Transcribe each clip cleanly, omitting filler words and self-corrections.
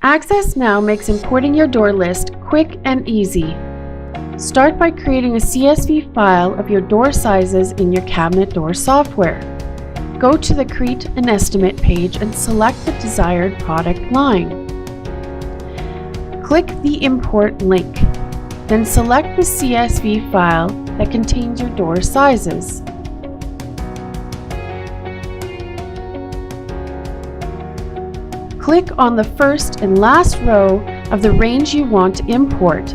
Access Now makes importing your door list quick and easy. Start by creating a CSV file of your door sizes in your cabinet door software. Go to the Create an Estimate page and select the desired product line. Click the Import link. Then select the CSV file that contains your door sizes. Click on the first and last row of the range you want to import.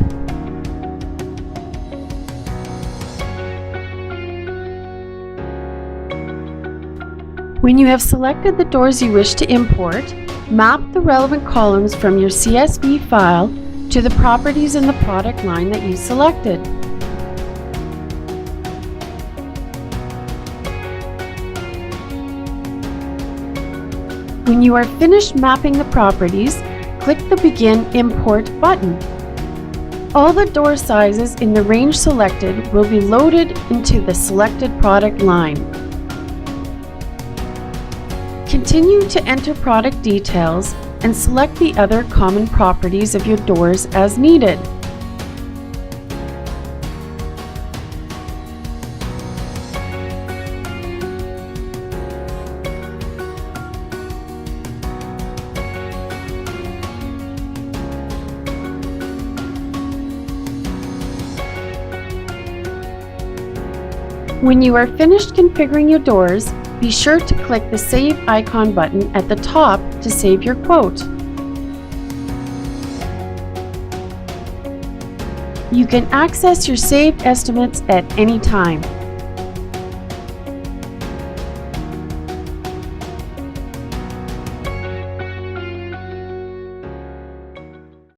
When you have selected the doors you wish to import, map the relevant columns from your CSV file to the properties in the product line that you selected. When you are finished mapping the properties, click the Begin Import button. All the door sizes in the range selected will be loaded into the selected product line. Continue to enter product details and select the other common properties of your doors as needed. When you are finished configuring your doors, be sure to click the Save icon button at the top to save your quote. You can access your saved estimates at any time.